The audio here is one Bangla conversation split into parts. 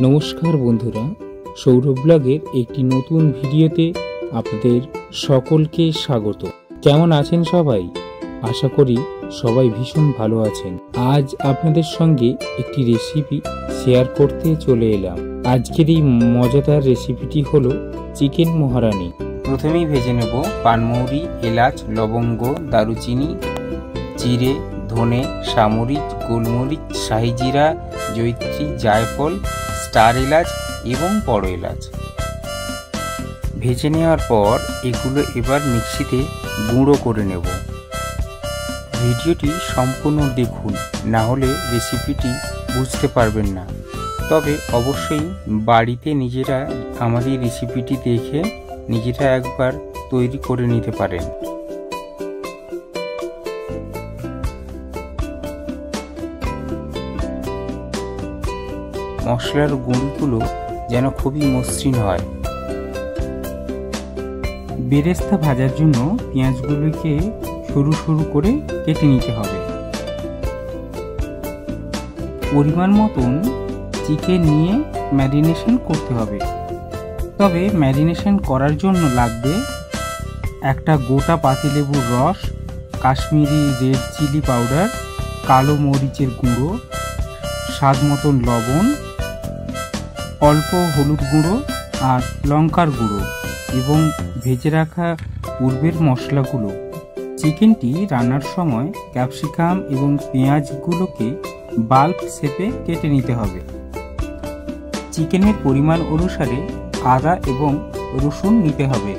নমস্কার বন্ধুরা, সৌরভ ব্লগের একটি নতুন ভিডিওতে আপনাদের সকলকে স্বাগত। কেমন আছেন সবাই? আশা করি সবাই ভীষণ ভালো আছেন। আজ আপনাদের সঙ্গে একটি রেসিপি শেয়ার করতে চলে এলাম। আজকের এই মজাদার রেসিপিটি হলো চিকেন মহারানি। প্রথমেই ভেজে নেব পানমৌরি, এলাচ, লবঙ্গ, দারুচিনি, জিরে, ধনে, সামরিচ, গোলমরিচ, শাহি জিরা, জয়িত্রী, জায়ফল, স্টার এলাচ এবং বড় এলাচ। ভেজে নেওয়ার পর এগুলো এবার মিক্সিতে গুঁড়ো করে নেব। ভিডিওটি সম্পূর্ণ দেখুন, না হলে রেসিপিটি বুঝতে পারবেন না। তবে অবশ্যই বাড়িতে নিজেরা আমার এই রেসিপিটি দেখে নিজেরা একবার তৈরি করে নিতে পারেন। মশলার গুঁড়িগুলো যেন খুবই মসৃণ হয়। বেরেস্তা ভাজার জন্য পেঁয়াজগুলোকে সরু সরু করে কেটে নিতে হবে। পরিমাণ মতন চিকেন নিয়ে ম্যারিনেশন করতে হবে। তবে ম্যারিনেশন করার জন্য লাগবে একটা গোটা পাতিলেবুর রস, কাশ্মীরি রেড চিলি পাউডার, কালো মরিচের গুঁড়ো, স্বাদ মতন লবণ, অল্প হলুদ গুঁড়ো আর লঙ্কার গুঁড়ো এবং ভেজে রাখা পূর্বের মশলাগুলো। চিকেনটি রান্নার সময় ক্যাপসিকাম এবং পেঁয়াজগুলোকে বাল্ব শেপে কেটে নিতে হবে। চিকেনের পরিমাণ অনুসারে আদা এবং রসুন নিতে হবে,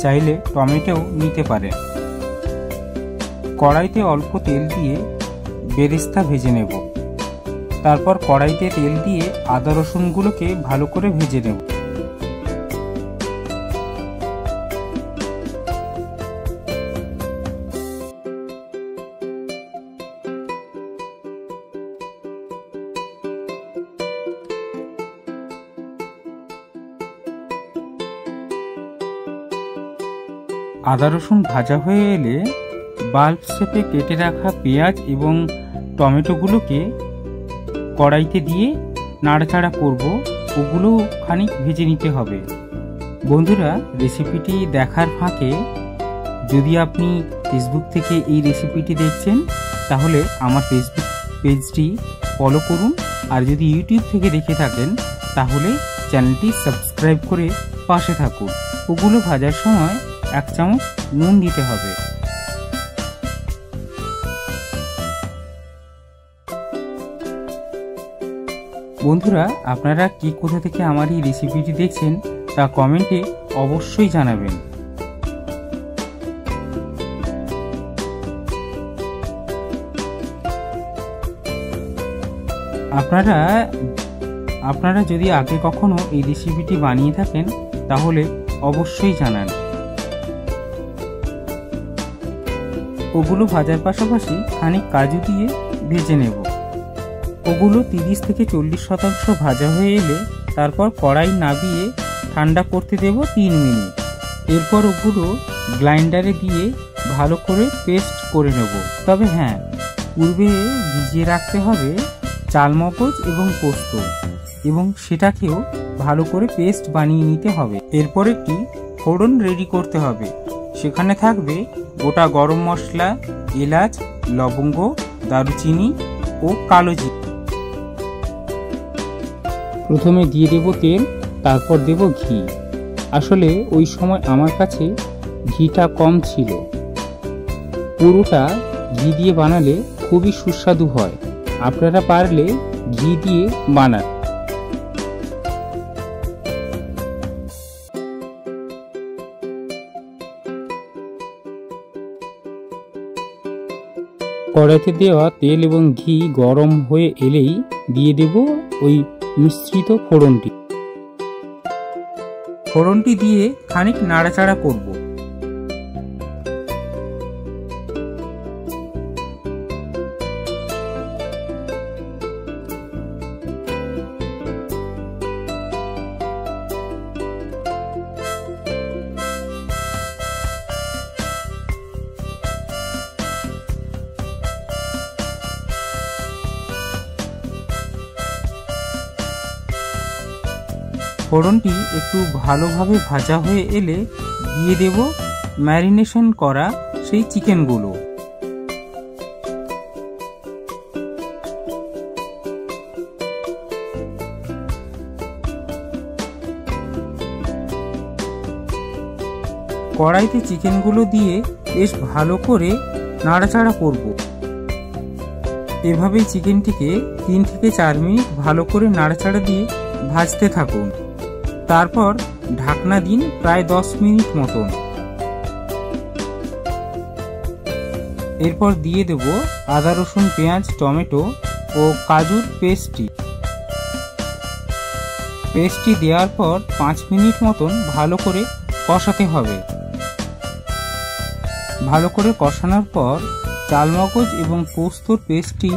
চাইলে টমেটোও নিতে পারেন। কড়াইতে অল্প তেল দিয়ে বেরেস্তা ভেজে নেব। তারপর কড়াইতে তেল দিয়ে আদা রসুনগুলোকে ভালো করে ভেজে নেব। আদা রসুন ভাজা হয়ে এলে বাল্ব শেপে কেটে রাখা পেঁয়াজ এবং টমেটোগুলোকে কড়াইতে দিয়ে নাড়াচাড়া করব। ওগুলো খানিক ভেজে নিতে হবে। বন্ধুরা, রেসিপিটি দেখার ফাঁকে যদি আপনি ফেসবুক থেকে এই রেসিপিটি দেখছেন তাহলে আমার ফেসবুক পেজটি ফলো করুন, আর যদি ইউটিউব থেকে দেখে থাকেন তাহলে চ্যানেলটি সাবস্ক্রাইব করে পাশে থাকুন। ওগুলো ভাজার সময় 1 চামচ নুন দিতে হবে। বন্ধুরা, আপনারা কি কোথা থেকে আমার এই রেসিপিটি দেখছেন তা কমেন্টে অবশ্যই জানাবেন। আপনারা যদি আগে কখনো এই রেসিপিটি বানিয়ে থাকেন তাহলে অবশ্যই জানান। ওগুলো ভাজার পাশাপাশি খানিক কাজু দিয়ে ভেজে নেব। ওগুলো 30 থেকে 40% ভাজা হয়ে এলে তারপর কড়াই নামিয়ে ঠান্ডা করতে দেব 3 মিনিট। এরপর ওগুলো গ্রাইন্ডারে দিয়ে ভালো করে পেস্ট করে নেব। তবে হ্যাঁ, পূর্বে ভিজিয়ে রাখতে হবে চালমগজ এবং পোস্ত, এবং সেটাকেও ভালো করে পেস্ট বানিয়ে নিতে হবে। এরপর একটি ফোড়ন রেডি করতে হবে। সেখানে থাকবে গোটা গরম মশলা, এলাচ, লবঙ্গ, দারুচিনি ও কালো জিরা। প্রথমে দিয়ে দেব তেল, তারপর দেব ঘি। আসলে ওই সময় আমার কাছে ঘিটা কম ছিল। পুরোটা ঘি দিয়ে বানালে খুবই সুস্বাদু হয়। আপনারা পারলে ঘি দিয়ে বানান। কড়াইতে দেওয়া তেল এবং ঘি গরম হয়ে এলেই দিয়ে দেব ওই মিশ্রিত ফোড়নটি। ফোড়নটি দিয়ে খানিক নাড়াচাড়া করব। ফোড়নটি একটু ভালোভাবে ভাজা হয়ে এলে দিয়ে দেব ম্যারিনেশন করা সেই চিকেনগুলো। কড়াইতে চিকেনগুলো দিয়ে বেশ ভালো করে নাড়াচাড়া করব। এভাবেই চিকেনটিকে 3 থেকে 4 মিনিট ভালো করে নাড়াচাড়া দিয়ে ভাজতে থাকুন। তারপর ঢাকনা দিন প্রায় 10 মিনিট মতন। এরপর দিয়ে দেব আদা রসুন পেঁয়াজ টমেটো ও কাজুর পেস্টটি দেওয়ার পর 5 মিনিট মতন ভালো করে কষাতে হবে। ভালো করে কষানোর পর চালমগজ এবং পোস্তর পেস্টটি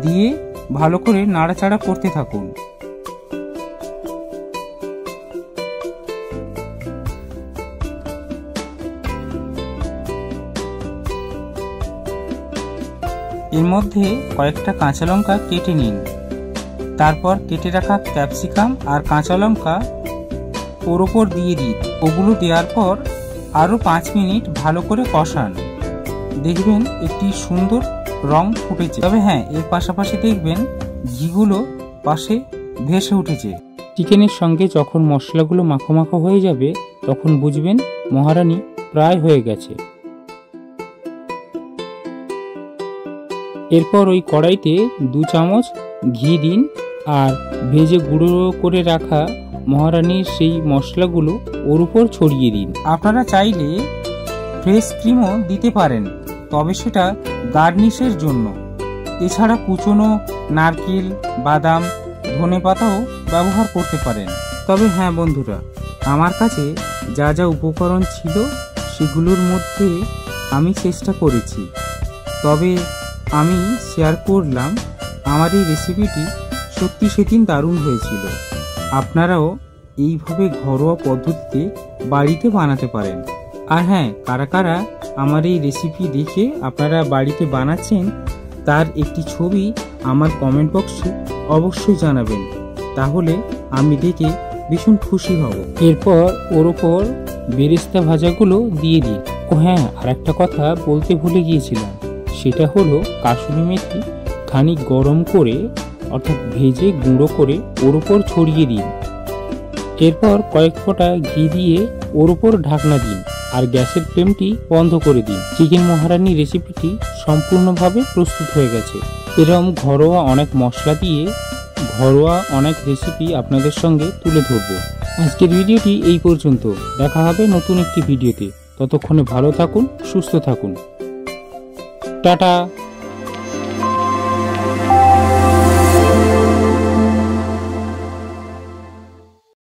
দিয়ে ভালো করে নাড়াচাড়া করতে থাকুন। এর মধ্যে কয়েকটা কাঁচা লঙ্কা কেটে নিন। তারপর কেটে রাখা ক্যাপসিকাম আর কাঁচা লঙ্কা ওর ওপর দিয়ে দিন। ওগুলো দেওয়ার পর আরও 5 মিনিট ভালো করে কষান। দেখবেন একটি সুন্দর রং ফুটেছে। তবে হ্যাঁ, এর পাশাপাশি দেখবেন ঘিগুলো পাশে ভেসে উঠেছে। চিকেনের সঙ্গে যখন মশলাগুলো মাখো মাখো হয়ে যাবে তখন বুঝবেন মহারানী প্রায় হয়ে গেছে। এরপর ওই কড়াইতে 2 চামচ ঘি দিন আর ভেজে গুঁড়ো করে রাখা মহারানীর সেই মশলাগুলো ওর উপর ছড়িয়ে দিন। আপনারা চাইলে ফ্রেশ ক্রিমও দিতে পারেন, তবে সেটা গার্নিশের জন্য। এছাড়া কুচনো নারকেল, বাদাম, ধনেপাতাও ব্যবহার করতে পারেন। তবে হ্যাঁ বন্ধুরা, আমার কাছে যা যা উপকরণ ছিল সেগুলোর মধ্যে আমি চেষ্টা করেছি। তবে আমি শেয়ার করলাম আমার এই রেসিপিটি সত্যি সেদিন দারুণ হয়েছিল। আপনারাও এইভাবে ঘরোয়া পদ্ধতিতে বাড়িতে বানাতে পারেন। আর হ্যাঁ, কারা কারা আমার এই রেসিপি দেখে আপনারা বাড়িতে বানাচ্ছেন তার একটি ছবি আমার কমেন্ট বক্সে অবশ্যই জানাবেন, তাহলে আমি দেখে ভীষণ খুশি হব। এরপর ওর ওপর বেরেস্তা ভাজাগুলো দিয়ে দিই। ও হ্যাঁ, আর একটা কথা বলতে ভুলে গিয়েছিলাম, সেটা হলো কাসুরি মেথি খানিক গরম করে অর্থাৎ ভেজে গুঁড়ো করে ওর ওপর ছড়িয়ে দিন। এরপর কয়েক ফোঁটা ঘি দিয়ে ওর ওপর ঢাকনা দিন আর গ্যাসের ফ্লেমটি বন্ধ করে দিন। চিকেন মহারানী রেসিপিটি সম্পূর্ণভাবে প্রস্তুত হয়ে গেছে। এরকম ঘরোয়া অনেক মশলা দিয়ে ঘরোয়া অনেক রেসিপি আপনাদের সঙ্গে তুলে ধরব। আজকের ভিডিওটি এই পর্যন্ত। দেখা হবে নতুন একটি ভিডিওতে। ততক্ষণে ভালো থাকুন, সুস্থ থাকুন। টাটা।